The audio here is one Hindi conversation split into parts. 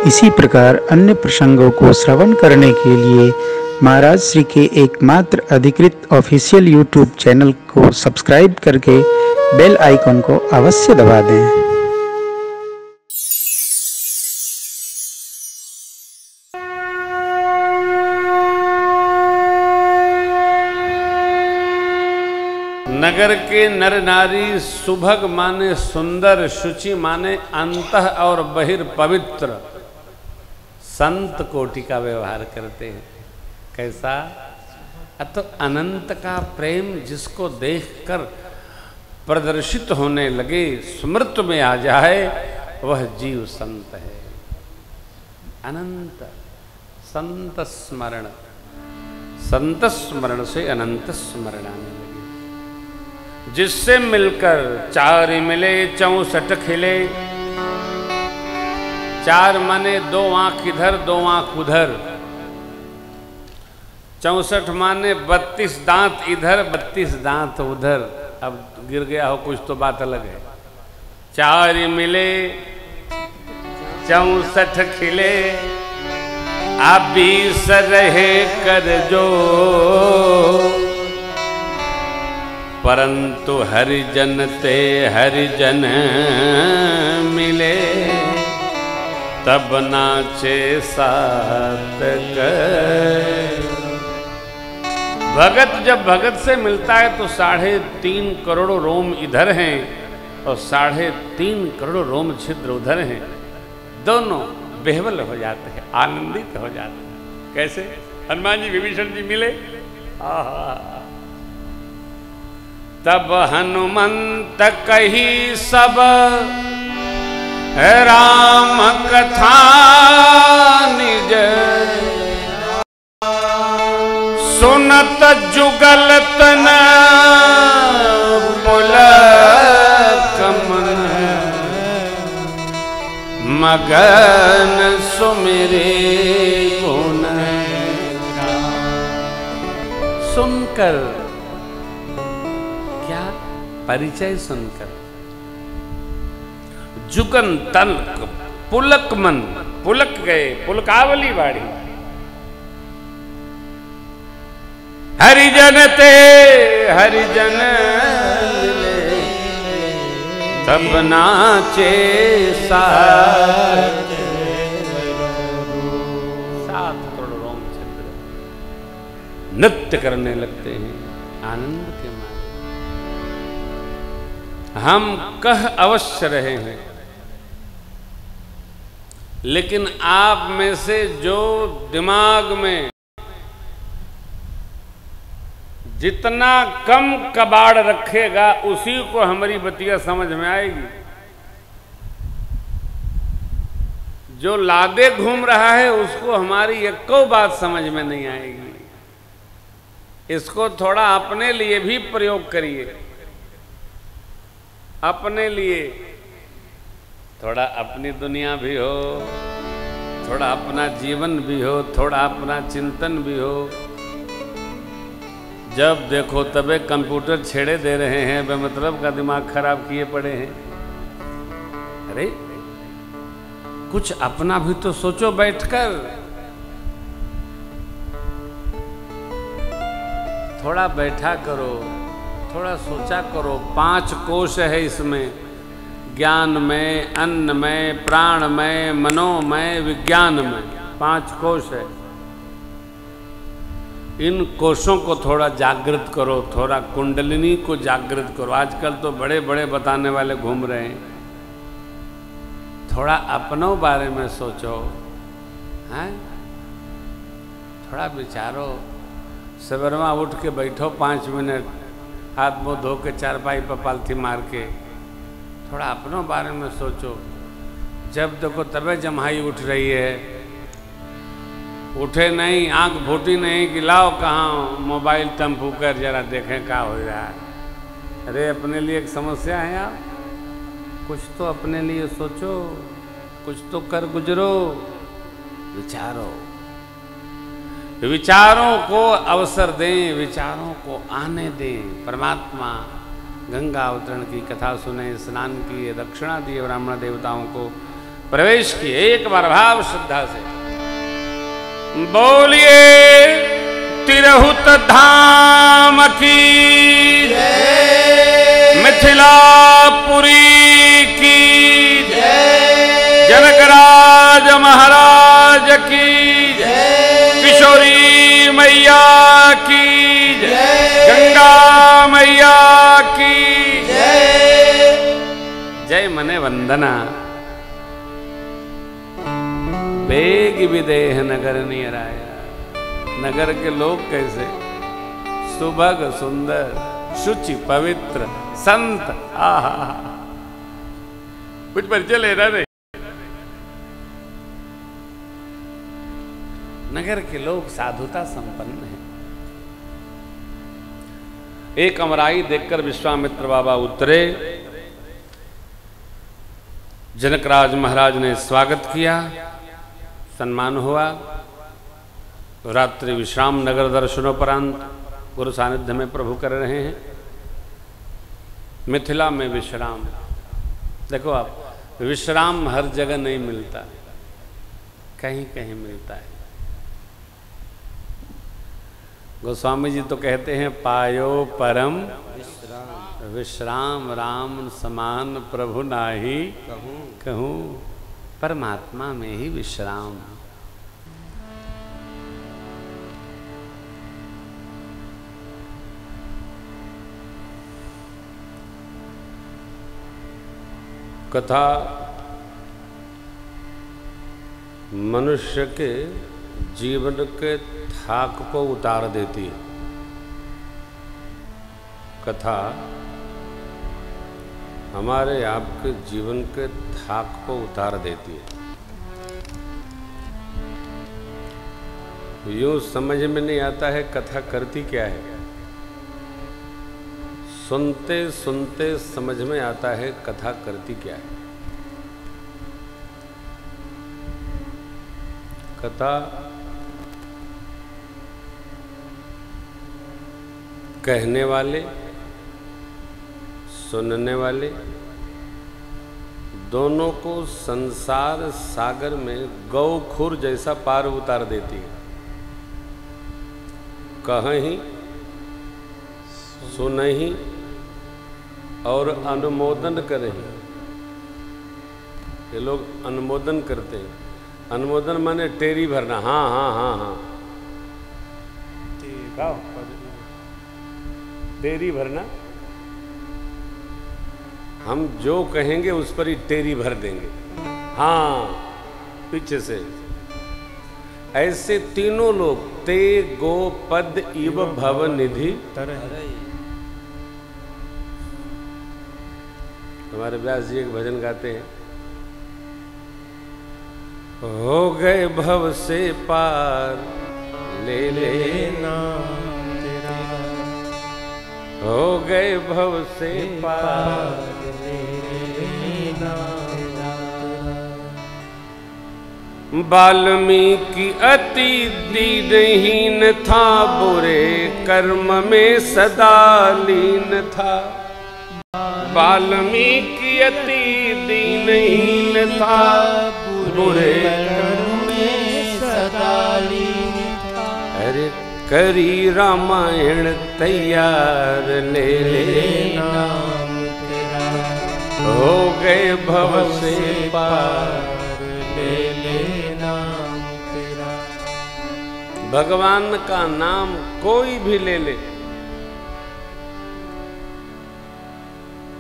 इसी प्रकार अन्य प्रसंगों को श्रवण करने के लिए महाराज श्री के एकमात्र अधिकृत ऑफिशियल यूट्यूब चैनल को सब्सक्राइब करके बेल आइकन को अवश्य दबा दें। नगर के नर नारी सुभग माने सुंदर, शुचि माने अंतः और बहिर पवित्र संत कोटि का व्यवहार करते हैं। कैसा? तो अनंत का प्रेम जिसको देखकर प्रदर्शित होने लगे, स्मृत में आ जाए, वह जीव संत है। अनंत संत स्मरण, संत स्मरण से अनंत स्मरण आने लगे। जिससे मिलकर चार मिले 64 खिले। चार माने 2 आंख इधर 2 आंख उधर, 64 माने 32 दांत इधर 32 दांत उधर। अब गिर गया हो कुछ तो बात अलग है। चार मिले 64 खिले, आप 20 रहे कर जो, परंतु हरिजन ते हरिजन मिले, तब नाचे सात कर। भगत जब भगत से मिलता है तो 3.5 करोड़ रोम इधर हैं और 3.5 करोड़ रोम छिद्र उधर हैं। दोनों बेहवल हो जाते हैं, आनंदित हो जाते हैं। कैसे? हनुमान जी विभीषण जी मिले, तब हनुमंत कही सब राम कथा निज, सुनत जुगल तन पुलक मन, मगन सुमिरे गुण। सुनकर क्या? परिचय सुनकर जुगन तल्क पुलक मन, पुलक गए, पुलकावली बाड़ी। हरिजन ते हरिजन मिले, तब नाचे 7 करोड़ रोम छिद्र नृत्य करने लगते हैं आनंद के मारे। हम कह अवश्य रहे हैं, लेकिन आप में से जो दिमाग में जितना कम कबाड़ रखेगा, उसी को हमारी बतिया समझ में आएगी। जो लादे घूम रहा है उसको हमारी एको बात समझ में नहीं आएगी। इसको थोड़ा अपने लिए भी प्रयोग करिए, अपने लिए थोड़ा अपनी दुनिया भी हो, थोड़ा अपना जीवन भी हो, थोड़ा अपना चिंतन भी हो। जब देखो तबे कंप्यूटर छेड़े दे रहे हैं, बेमतलब का दिमाग खराब किए पड़े हैं। अरे कुछ अपना भी तो सोचो बैठकर, थोड़ा बैठा करो, थोड़ा सोचा करो। 5 कोश है इसमें, ज्ञान में, अन्न में, प्राण में, मनो में, विज्ञान में, 5 कोश है। इन कोशों को थोड़ा जागृत करो, थोड़ा कुंडलिनी को जागृत करो। आजकल तो बड़े बड़े बताने वाले घूम रहे हैं। थोड़ा अपनों बारे में सोचो, हैं? थोड़ा विचारो। सवेरवा उठ के बैठो 5 मिनट, हाथ मुँह धो के चारपाई पर पालथी मार के थोड़ा अपनों बारे में सोचो। जब देखो तबे जम्हाई उठ रही है, उठे नहीं, आंख फूटी नहीं कि लाओ कहाँ मोबाइल टम्पू कर जरा देखें क्या हो रहा है। अरे अपने लिए एक समस्या है आप, कुछ तो अपने लिए सोचो, कुछ तो कर गुजरो, विचारो। विचारों को अवसर दें, विचारों को आने दें। परमात्मा गंगा अवतरण की कथा सुने, स्नान किए, दक्षिणा दिए ब्राह्मण देवताओं को, प्रवेश किए एक बार भाव श्रद्धा से। बोलिए तिरहुत धाम की जय, मिथिलापुरी की जय, जनकराज महाराज की जय, किशोरी मैया की जय, गंगा मैया की जय। जय मने वंदना बेग विदेह नगर नियराया। नगर के लोग कैसे सुभग सुंदर शुचि पवित्र संत। आहा कुछ परिचय ले रहा नहीं। नगर के लोग साधुता संपन्न हैं। एक अमराई देखकर विश्वामित्र बाबा उतरे। जनकराज महाराज ने स्वागत किया, सम्मान हुआ। रात्रि विश्राम नगर दर्शनोपरांत गुरु सानिध्य में प्रभु कर रहे हैं। मिथिला में विश्राम, देखो आप, विश्राम हर जगह नहीं मिलता, कहीं कहीं मिलता है। गोस्वामी जी तो कहते हैं पायो परम विश्राम राम समान प्रभु नाही कहूँ। परमात्मा में ही विश्राम। कथा मनुष्य के जीवन के थाक को उतार देती है। कथा हमारे आपके जीवन के थाक को उतार देती है। यूं समझ में नहीं आता है कथा करती क्या है, सुनते सुनते समझ में आता है कथा करती क्या है। कथा कहने वाले सुनने वाले दोनों को संसार सागर में गौखुर जैसा पार उतार देती है। कहीं सुनहि और अनुमोदन करें। ये लोग अनुमोदन करते हैं। अनुमोदन माने टेरी भरना, हाँ हाँ हाँ हाँ, टेरी भरना। हम जो कहेंगे उस पर ही टेरी भर देंगे, हाँ पीछे से। ऐसे तीनों लोग ते गो पद इव भव निधि। हमारे व्यास जी एक भजन गाते हैं, हो गए भव से पार ले लेना तेरा, हो गए भव से पार ले लेना तेरा। वाल्मीकि अति दीनहीन था, बुरे कर्म में सदा लीन था। वाल्मीकि अति दीनहीन था, बुरे कर्म में सदा लीन था। अरे करी रामायण तैयार ले लेना तेरा, हो गए भव से पार ले लेना तेरा। भगवान का नाम कोई भी ले ले।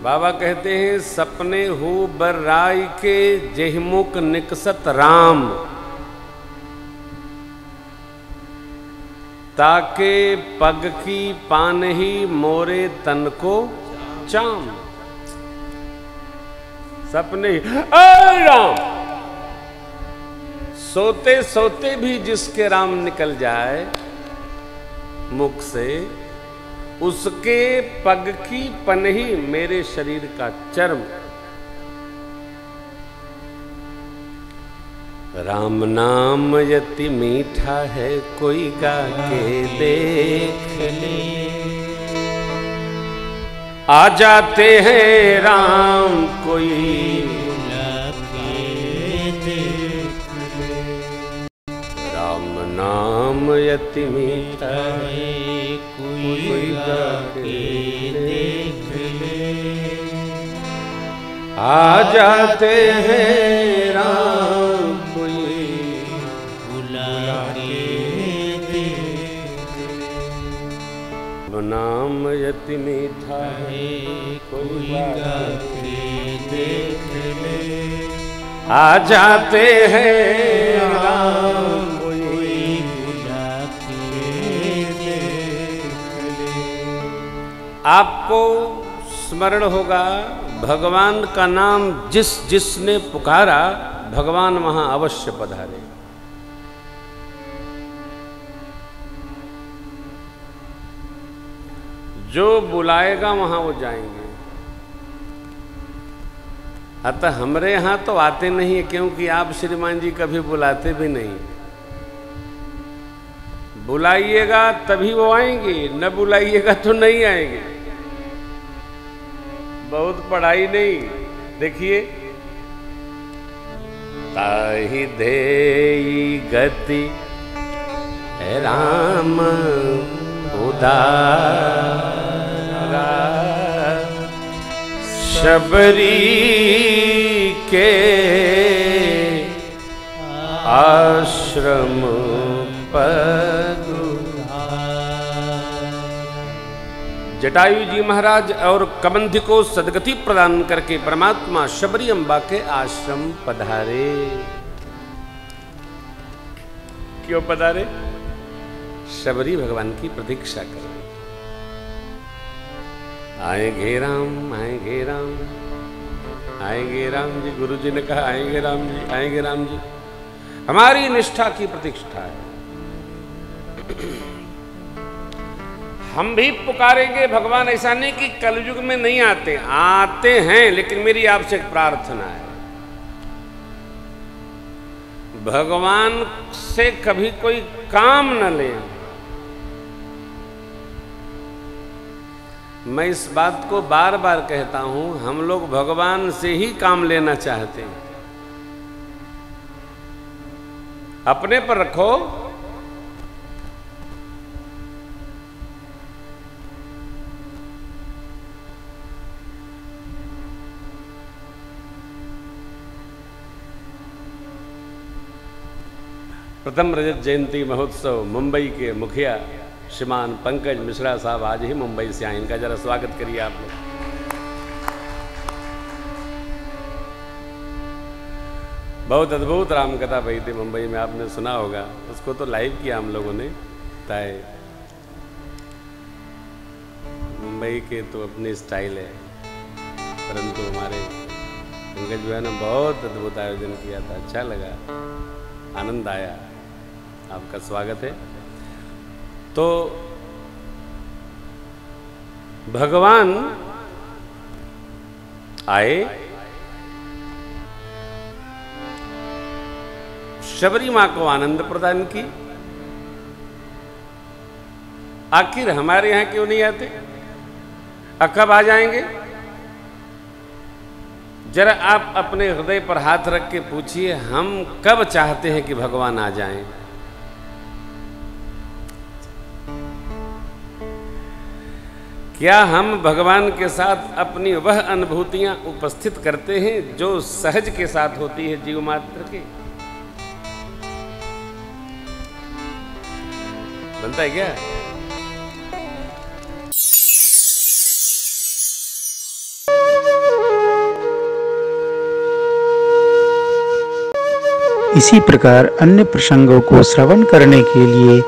बाबा कहते हैं सपने हो बर राय के, जेहमुख निकसत राम। ताके पग की पानही, मोरे तन को चाम। सपने राम, सोते सोते भी जिसके राम निकल जाए मुख से, उसके पग की पनही मेरे शरीर का चर्म। राम नाम यति मीठा है, कोई गा के देख ले। आ जाते हैं राम कोई राम नाम यति मीठा है, कोई गा के देख ले। आ जाते हैं राम कोई बुला के देख ले। नाम यति मीठा है, कोई गा के देख ले। आ जाते हैं राम कोई बुला के देख ले। आपको स्मरण होगा, भगवान का नाम जिस जिसने पुकारा, भगवान वहां अवश्य पधारे। जो बुलाएगा वहां वो जाएंगे। अतः हमारे यहाँ तो आते नहीं है, क्योंकि आप श्रीमान जी कभी बुलाते भी नहीं। बुलाइएगा तभी वो आएंगे, न बुलाइएगा तो नहीं आएंगे। बहुत पढ़ाई नहीं। देखिए, ताहि देई गति राम उदारा, शबरी के आश्रम जटायु जी महाराज और कबंधी को सदगति प्रदान करके परमात्मा शबरी अम्बा के आश्रम पधारे। क्यों पधारे? शबरी भगवान की प्रतीक्षा कर रहे। आएंगे राम, आएंगे राम, आएंगे राम जी। गुरु जी ने कहा आएंगे राम जी, आएंगे राम जी। हमारी निष्ठा की प्रतिष्ठा है। हम भी पुकारेंगे भगवान। ऐसा नहीं कि कलयुग में नहीं आते, आते हैं, लेकिन मेरी आपसे एक प्रार्थना है, भगवान से कभी कोई काम न लें। मैं इस बात को बार बार कहता हूं, हम लोग भगवान से ही काम लेना चाहते हैं। अपने पर रखो। प्रथम रजत जयंती महोत्सव मुंबई के मुखिया श्रीमान पंकज मिश्रा साहब आज ही मुंबई से आए। इनका जरा स्वागत करिए आप लोग। बहुत अद्भुत रामकथा भई थी मुंबई में, आपने सुना होगा। उसको तो लाइव किया हम लोगों ने। ताए मुंबई के तो अपनी स्टाइल है, परंतु हमारे पंकज भाई ने बहुत अद्भुत आयोजन किया था। अच्छा लगा, आनंद आया। आपका स्वागत है। तो भगवान आए, शबरी मां को आनंद प्रदान की। आखिर हमारे यहां क्यों नहीं आते? कब आ जाएंगे? जरा आप अपने हृदय पर हाथ रख के पूछिए, हम कब चाहते हैं कि भगवान आ जाएं? क्या हम भगवान के साथ अपनी वह अनुभूतियां उपस्थित करते हैं जो सहज के साथ होती है जीव मात्र के? बनता है क्या? इसी प्रकार अन्य प्रसंगों को श्रवण करने के लिए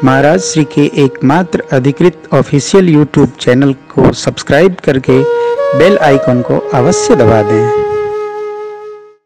महाराज श्री के एकमात्र अधिकृत ऑफिशियल यूट्यूब चैनल को सब्सक्राइब करके बेल आइकन को अवश्य दबा दें।